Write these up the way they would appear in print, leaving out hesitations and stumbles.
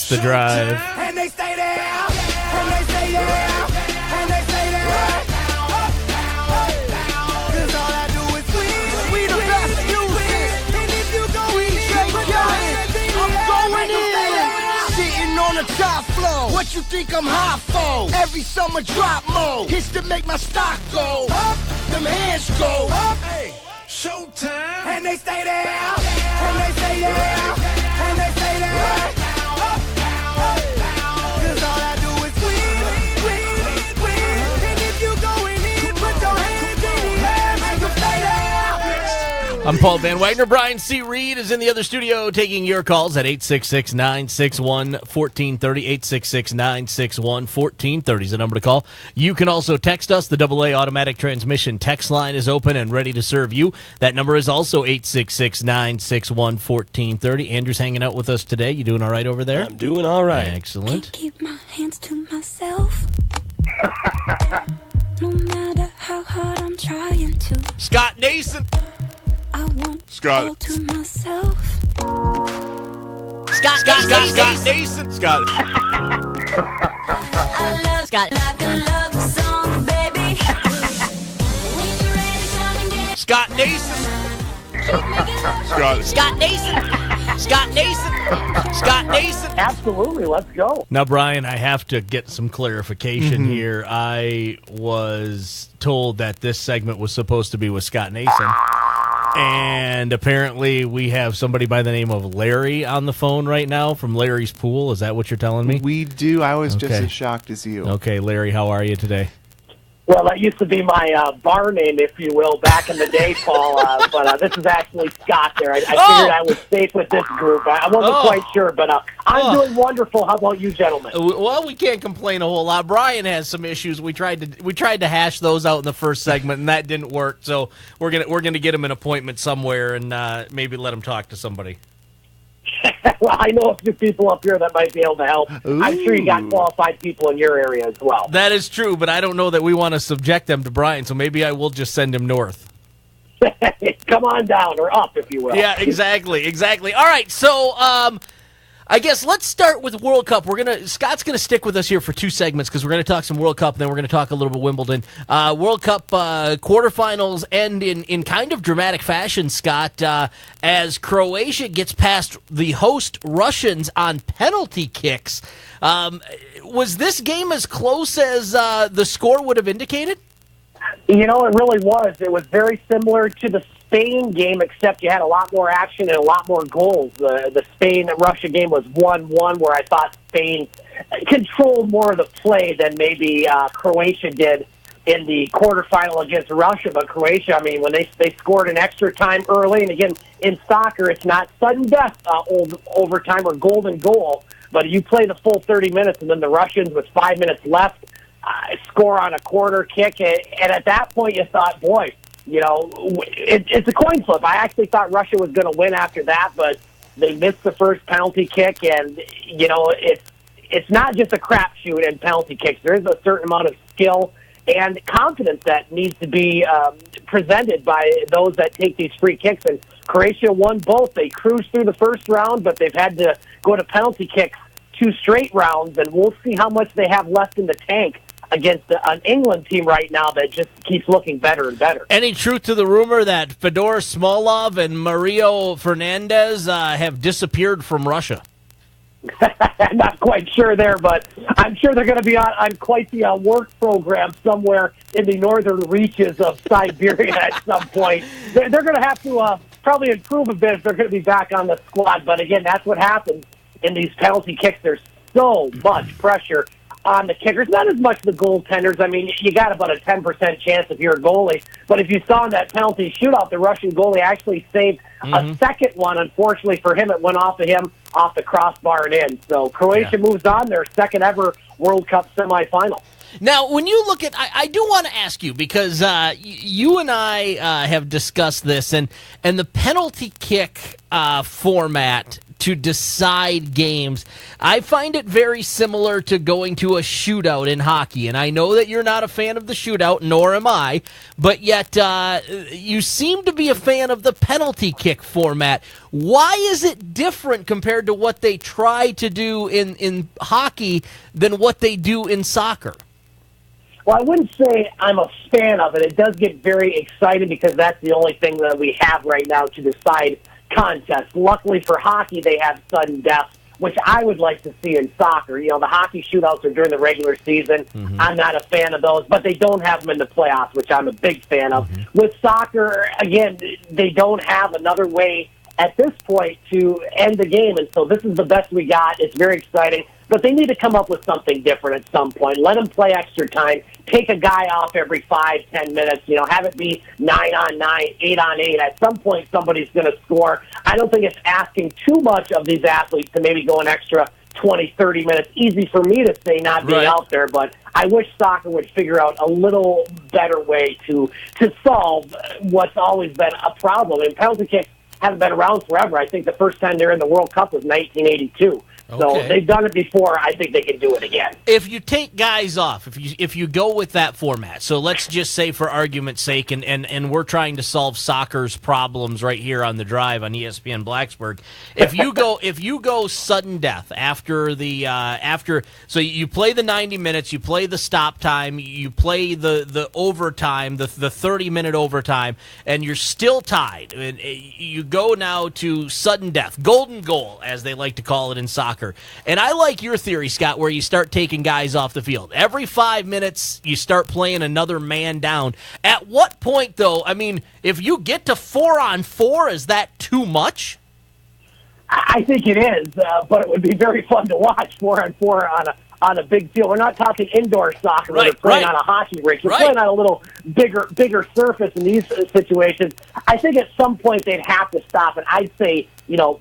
It's The Drive. And they stay there, and they stay there, and they stay there. Cause all I do is win. We the best music. And if you go in, I'm going in. Sitting on the top floor. What you think I'm hot for? Every summer drop mode. Hits to make my stock go up. Them hands go up. Hey, showtime. And they stay there, and they stay there, and they stay there. Cause all I do is win. And if you going in, put your hands in the air, make them stay there. I'm Paul Van Wagner. Brian C. Reed is in the other studio taking your calls at 866-961-1430. 866-961-1430 is the number to call. You can also text us. The AA automatic transmission text line is open and ready to serve you. That number is also 866-961-1430. Andrew's hanging out with us today. You doing all right over there? I'm doing all right. Excellent. Can't keep my hands to myself. No matter how hard I'm trying to, Scott Nason. I want Scott. all to myself. Scott Nason. Scott. I love Scott like a love song, baby. When you're ready, come and get Scott Nason. Scott. Scott Nason. Scott Nason. Scott Nason. Absolutely, let's go. Now, Brian, I have to get some clarification here. I was told that this segment was supposed to be with Scott Nason. And apparently we have somebody by the name of Larry on the phone right now from Larry's Pool. Is that what you're telling me? We do. I was just Okay. as shocked as you. Okay, Larry, how are you today? Well, that used to be my bar name, if you will, back in the day, Paul. But this is actually Scott there. I figured I was safe with this group. I wasn't quite sure, but I'm doing wonderful. How about you, gentlemen? Well, we can't complain a whole lot. Brian has some issues. We tried to hash those out in the first segment, and that didn't work. So we're gonna get him an appointment somewhere and maybe let him talk to somebody. Well, I know a few people up here that might be able to help. I'm sure you got qualified people in your area as well. That is true, but I don't know that we want to subject them to Brian, so maybe I will just send him north. Come on down, or up, if you will. Yeah, exactly. All right, so I guess let's start with World Cup. Scott's gonna stick with us here for two segments because we're gonna talk some World Cup, and then we're gonna talk a little bit Wimbledon. World Cup quarterfinals end in kind of dramatic fashion, Scott, as Croatia gets past the host Russians on penalty kicks. Was this game as close as the score would have indicated? You know, it really was. It was very similar to the Spain game, except you had a lot more action and a lot more goals. The Spain-Russia game was 1-1, where I thought Spain controlled more of the play than maybe Croatia did in the quarterfinal against Russia. But Croatia, I mean, when they scored an extra time early, and again, in soccer, it's not sudden death overtime or golden goal, but you play the full 30 minutes, and then the Russians, with 5 minutes left, score on a corner kick, and at that point you thought, boy, you know, it's a coin flip. I actually thought Russia was going to win after that, but they missed the first penalty kick, and, you know, it's not just a crapshoot in penalty kicks. There is a certain amount of skill and confidence that needs to be presented by those that take these free kicks, and Croatia won both. They cruised through the first round, but they've had to go to penalty kicks 2 straight rounds, and we'll see how much they have left in the tank against an England team right now that just keeps looking better and better. Any truth to the rumor that Fedor Smolov and Mario Fernandez have disappeared from Russia? I'm not quite sure there, but I'm sure they're going to be on quite the work program somewhere in the northern reaches of Siberia at some point. They're going to have to probably improve a bit if they're going to be back on the squad. But again, that's what happens in these penalty kicks. There's so much pressure on the kickers, not as much the goaltenders. I mean, you got about a 10% chance if you're a goalie. But if you saw in that penalty shootout, the Russian goalie actually saved a second one. Unfortunately for him, it went off of him, off the crossbar and in. So Croatia moves on, their second ever World Cup semifinal. Now, when you look at, I do want to ask you, because you and I have discussed this, and the penalty kick format to decide games. I find it very similar to going to a shootout in hockey, and I know that you're not a fan of the shootout, nor am I, but yet you seem to be a fan of the penalty kick format. Why is it different compared to what they try to do in hockey than what they do in soccer? Well, I wouldn't say I'm a fan of it. It does get very exciting because that's the only thing that we have right now to decide contests. Luckily for hockey, they have sudden death, which I would like to see in soccer. You know, the hockey shootouts are during the regular season. I'm not a fan of those, but they don't have them in the playoffs, which I'm a big fan of. With soccer, again, they don't have another way at this point to end the game, and so this is the best we got. It's very exciting. But they need to come up with something different at some point. Let them play extra time. Take a guy off every 5-10 minutes. You know, have it be 9-on-9, 8-on-8. At some point, somebody's going to score. I don't think it's asking too much of these athletes to maybe go an extra 20, 30 minutes. Easy for me to say not being out there, but I wish soccer would figure out a little better way to solve what's always been a problem. And penalty kicks haven't been around forever. I think the first time they were in the World Cup was 1982. So they've done it before. I think they can do it again. If you take guys off, if you go with that format, so let's just say for argument's sake, and we're trying to solve soccer's problems right here on the Drive on ESPN Blacksburg. If you go sudden death after so you play the 90 minutes, you play the stop time, you play the overtime, the 30-minute overtime, and you're still tied. And you go now to sudden death, golden goal, as they like to call it in soccer. And I like your theory, Scott, where you start taking guys off the field. Every 5 minutes, you start playing another man down. At what point, though, I mean, if you get to 4-on-4, is that too much? I think it is, but it would be very fun to watch 4-on-4 on a big field. We're not talking indoor soccer where they're playing on a hockey rink. You're playing on a little bigger surface in these situations. I think at some point they'd have to stop it. I'd say, you know,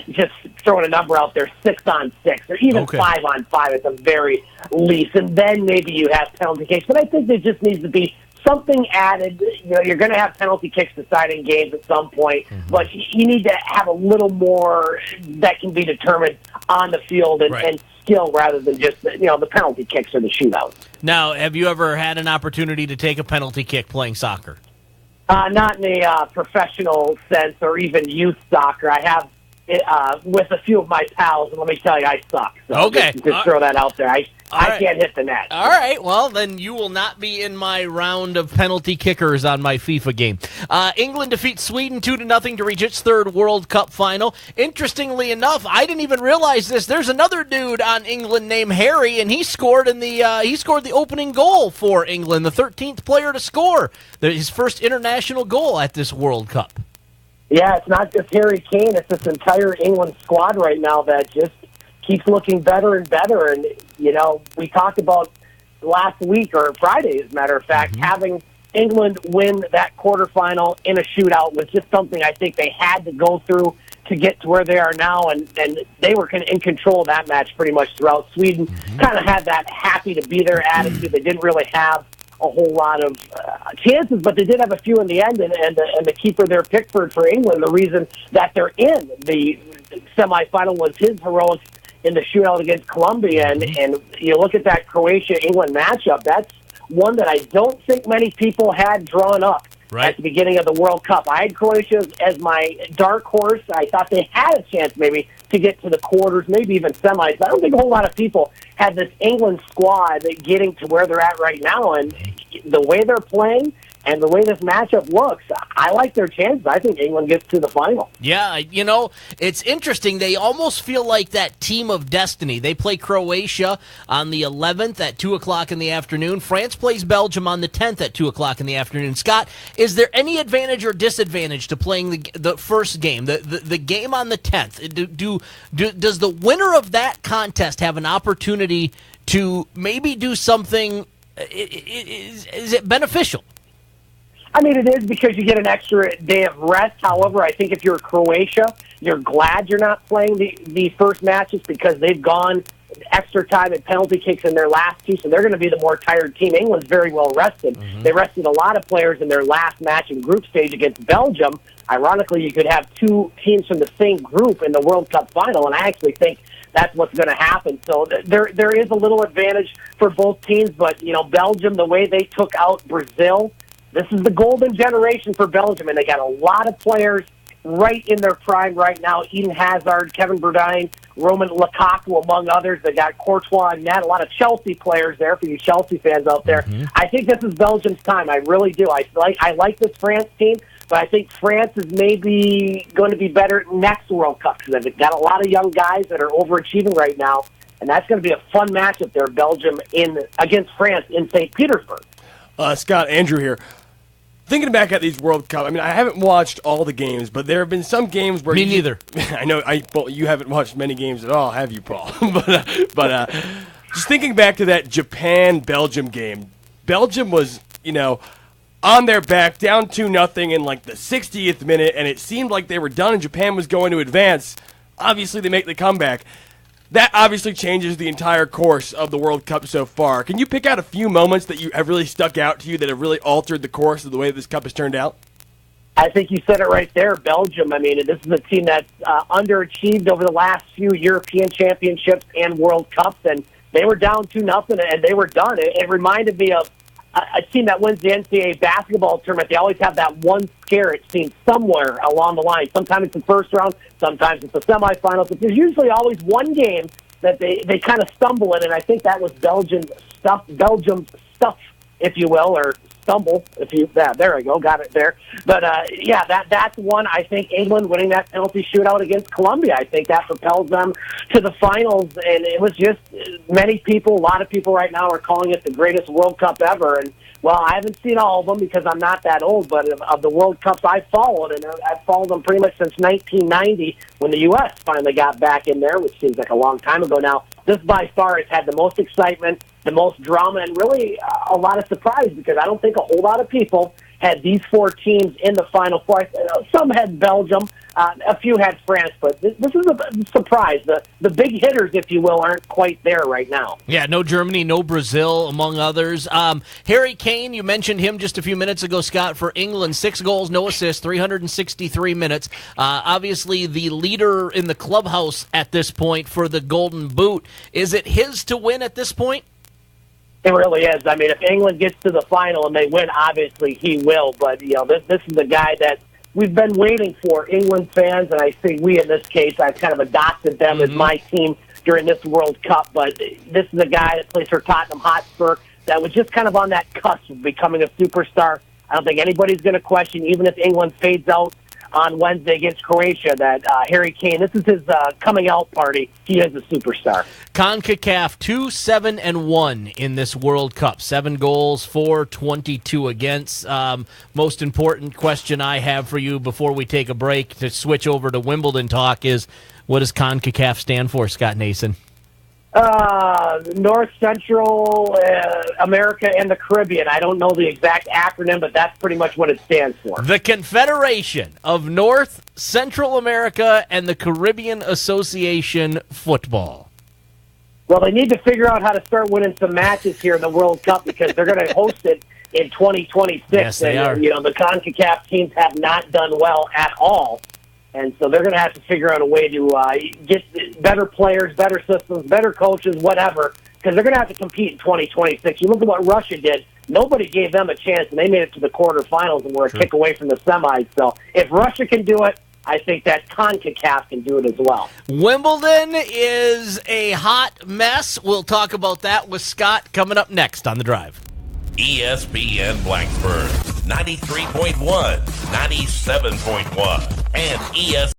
just throwing a number out there, 6-on-6 or even 5-on-5 at the very least. And then maybe you have penalty kicks. But I think there just needs to be something added. You know, you're going to have penalty kicks deciding games at some point, but you need to have a little more that can be determined on the field and skill rather than just, you know, the penalty kicks or the shootouts. Now, have you ever had an opportunity to take a penalty kick playing soccer? Not in a professional sense or even youth soccer. I have with a few of my pals, and let me tell you, I suck. So just throw that out there. I can't hit the net. All right, well, then you will not be in my round of penalty kickers on my FIFA game. England defeats Sweden 2-0 to reach its third World Cup final. Interestingly enough, I didn't even realize this. There's another dude on England named Harry, and he scored the opening goal for England, the 13th player to score his first international goal at this World Cup. Yeah, it's not just Harry Kane. It's this entire England squad right now that just keeps looking better and better. And, you know, we talked about last week, or Friday, as a matter of fact, having England win that quarterfinal in a shootout was just something I think they had to go through to get to where they are now. And they were in control of that match pretty much throughout. Sweden kind of had that happy to be there attitude. They didn't really have a whole lot of chances, but they did have a few in the end, and the keeper there, Pickford, for England, the reason that they're in the semifinal was his heroics in the shootout against Colombia, and you look at that Croatia-England matchup, that's one that I don't think many people had drawn up at the beginning of the World Cup. I had Croatia as my dark horse. I thought they had a chance maybe to get to the quarters, maybe even semis. I don't think a whole lot of people had this England squad getting to where they're at right now, and the way they're playing and the way this matchup looks, I like their chances. I think England gets to the final. Yeah, you know, it's interesting. They almost feel like that team of destiny. They play Croatia on the 11th at 2 o'clock in the afternoon. France plays Belgium on the 10th at 2 o'clock in the afternoon. Scott, is there any advantage or disadvantage to playing the first game, the game on the 10th? Does the winner of that contest have an opportunity to maybe do something? Is it beneficial? I mean, it is because you get an extra day of rest. However, I think if you're Croatia, you're glad you're not playing the first matches because they've gone extra time and penalty kicks in their last two, so they're going to be the more tired team. England's very well rested. They rested a lot of players in their last match in group stage against Belgium. Ironically, you could have two teams from the same group in the World Cup final, and I actually think that's what's going to happen. So there is a little advantage for both teams, but, Belgium, the way they took out Brazil, this is the golden generation for Belgium, and they got a lot of players right in their prime right now. Eden Hazard, Kevin De Bruyne, Roman Lukaku, among others. They got Courtois and Net, a lot of Chelsea players there for you Chelsea fans out there. I think this is Belgium's time. I really do. I like this France team, but I think France is maybe going to be better next World Cup because they've got a lot of young guys that are overachieving right now, and that's going to be a fun matchup there, Belgium against France in St. Petersburg. Scott, Andrew here. Thinking back at these World Cup, I haven't watched all the games, but there have been some games where Me neither. I know. Well, you haven't watched many games at all, have you, Paul? but just thinking back to that Japan-Belgium game, Belgium was, on their back, down 2-0 in like the 60th minute, and it seemed like they were done, and Japan was going to advance. Obviously, they make the comeback. That obviously changes the entire course of the World Cup so far. Can you pick out a few moments that you have really stuck out to you that have really altered the course of the way this Cup has turned out? I think you said it right there, Belgium. This is a team that's underachieved over the last few European championships and World Cups, and they were down 2-0, and they were done. It reminded me of a team that wins the NCAA basketball tournament. They always have that one scare, it seems, somewhere along the line. Sometimes it's the first round, sometimes it's the semifinals, but there's usually always one game that they kind of stumble in, and I think that was Belgium's stuff, if you will, or stumble, there I go, got it there. But, that's one. I think England winning that penalty shootout against Colombia, I think that propels them to the finals, and it was just a lot of people right now are calling it the greatest World Cup ever, and, well, I haven't seen all of them because I'm not that old, but of the World Cups I've followed, and I've followed them pretty much since 1990 when the U.S. finally got back in there, which seems like a long time ago now. This by far has had the most excitement, the most drama, and really a lot of surprise because I don't think a whole lot of people had these four teams in the Final Four. Some had Belgium, a few had France, but this is a surprise. The big hitters, if you will, aren't quite there right now. Yeah, no Germany, no Brazil, among others. Harry Kane, you mentioned him just a few minutes ago, Scott, for England. 6 goals, no assists, 363 minutes. Obviously, the leader in the clubhouse at this point for the Golden Boot. Is it his to win at this point? It really is. If England gets to the final and they win, obviously he will. But, this is the guy that we've been waiting for, England fans, and I think we in this case, I've kind of adopted them as my team during this World Cup. But this is a guy that plays for Tottenham Hotspur that was just kind of on that cusp of becoming a superstar. I don't think anybody's going to question, even if England fades out on Wednesday against Croatia, that Harry Kane, this is his coming out party. He is a superstar. CONCACAF 2-7-1 in this World Cup. 7 goals, 4-22 against. Most important question I have for you before we take a break to switch over to Wimbledon talk is, what does CONCACAF stand for, Scott Nason? North Central America and the Caribbean. I don't know the exact acronym, but that's pretty much what it stands for. The Confederation of North Central America and the Caribbean Association Football. Well, they need to figure out how to start winning some matches here in the World Cup because they're going to host it in 2026. Yes, they are. The CONCACAF teams have not done well at all. And so they're going to have to figure out a way to get better players, better systems, better coaches, whatever, because they're going to have to compete in 2026. You look at what Russia did. Nobody gave them a chance, and they made it to the quarterfinals and were a kick away from the semis. So if Russia can do it, I think that CONCACAF can do it as well. Wimbledon is a hot mess. We'll talk about that with Scott coming up next on The Drive. ESPN Blacksburg, 93.1, 97.1, and ESPN.